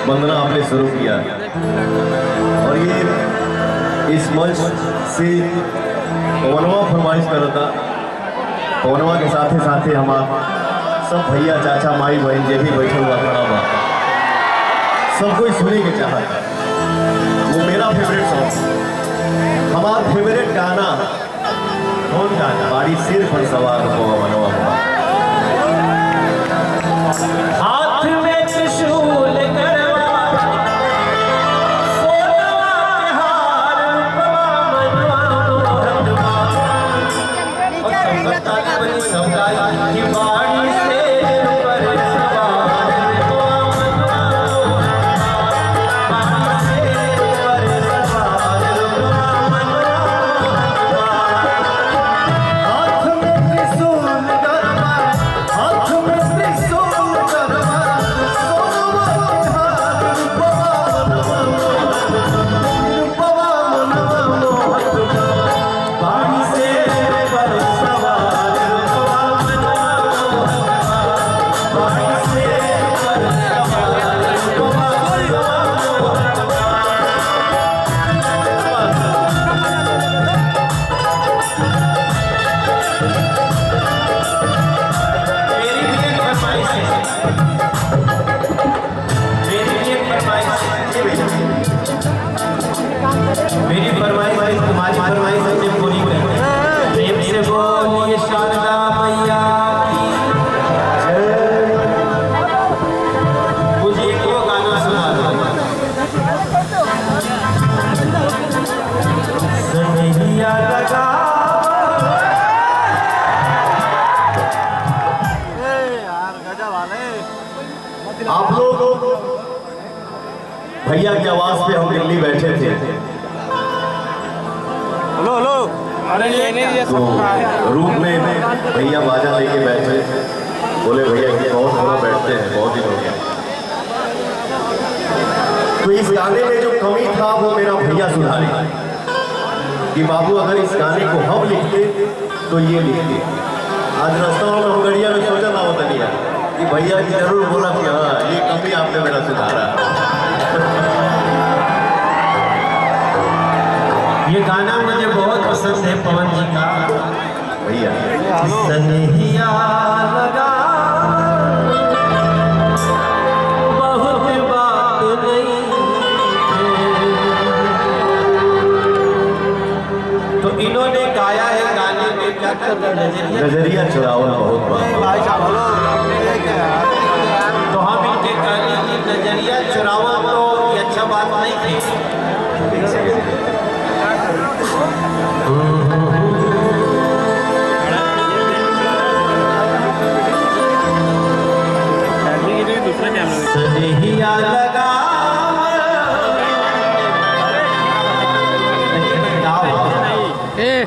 वंदना आपने शुरू किया और ये इस मंच से पवनवा फरमाइश करता। पवनवा के साथे साथे हमारा सब भैया चाचा माई बहन जे भी बैठे हुआ खड़ा हुआ सब कोई सुने के चाहता। वो मेरा फेवरेट सॉन्ग, हमारा फेवरेट गाना कौन गाना? बाड़ी सिर पर सवार पवनवा हाथ में त्रिशूल मेरी फरमाइश तुम्हारी फरमाइश से पूरी करें। प्रेम से बोलिए शारदा मैया मुझे एक वो गाना सुना दो। सनहिया लगा आप लोग भैया की आवाज पे हम दिल्ली बैठे थे। हेलो हेलो, अरे तो रूप में भैया बाजा लेके बैठे, बोले भैया कि बहुत थोड़ा बैठते हैं, बहुत दिन हो गया। तो इस गाने में जो कमी था वो मेरा भैया सुधारे कि बाबू अगर इस गाने को हम लिखते तो ये लिखते। आज रास्ता में हम गड़िया में सोचा ना होता नहीं कि भैया जी जरूर बोला कि हाँ ये कमी आपने मेरा सुधारा। ये गाना मुझे बहुत पसंद है पवन जी का। भैया सनहिया लगा बहुत बात नहीं तो इन्होंने गाया है गाने में क्या करना नजरिया चुरावल बहुत बात। तो हम इनके गाने की नजरिया चुरावल तो ये अच्छा बात नहीं थी। सनहिया लगा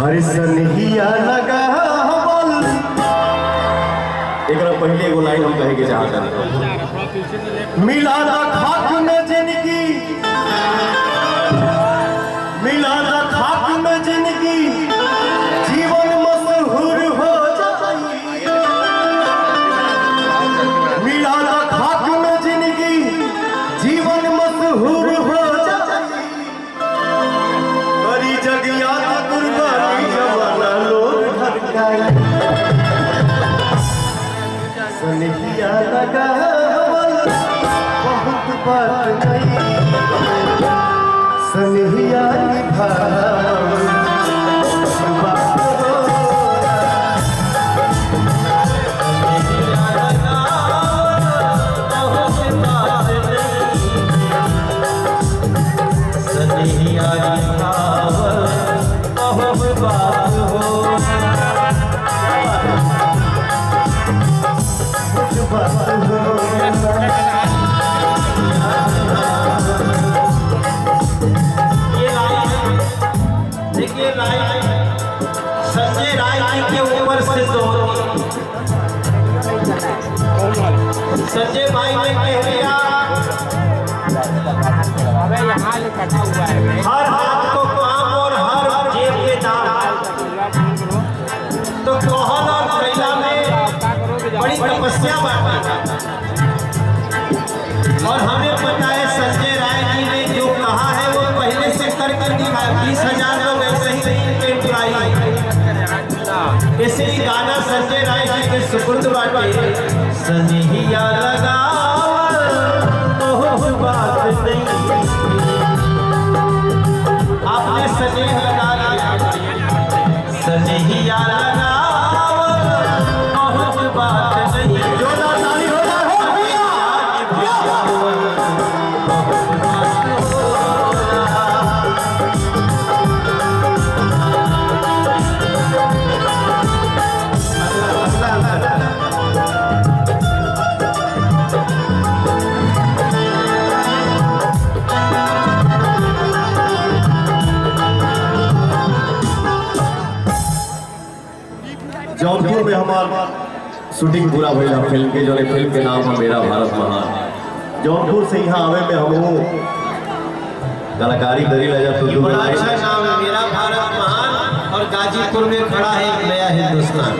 हरि सनहिया लगा एक पहले एगो लाइन हम कहे के चाहता। मिला खाक में जिंदगी, मिला खाक में जिंदगी, जीवन मशहूर हो जाए। मिला खाक में जिंदगी, जीवन मशहूर हो जाए। बड़ी जगिया कुर्बानी जमाना लोग धड़काए। सनहिया लगा बहुत बात नहीं, सनहिया निभा संजय राय जी के ऊपर से तो संजय भाई ने कह दिया हर हाथ को काम और हर जेब के दाम। तो कोहल और कैला में बड़ी तपस्या बात और हमें पता है सनिहिया लगावल बहुत बात नहीं। आपने स्नेह लगा लिया, सनिहिया लगावल बहुत बात नहीं। जोरदार ताली हो जाए। जौनपुर में हमार शूटिंग पूरा भइल फिल्म के, जो फिल्म के नाम है मेरा भारत महान। जौनपुर से यहाँ आवे में हम कलाकारी करी लगा तो बड़ा अच्छा नाम है, मेरा भारत महान। और गाजीपुर में खड़ा है एक नया हिंदुस्तान।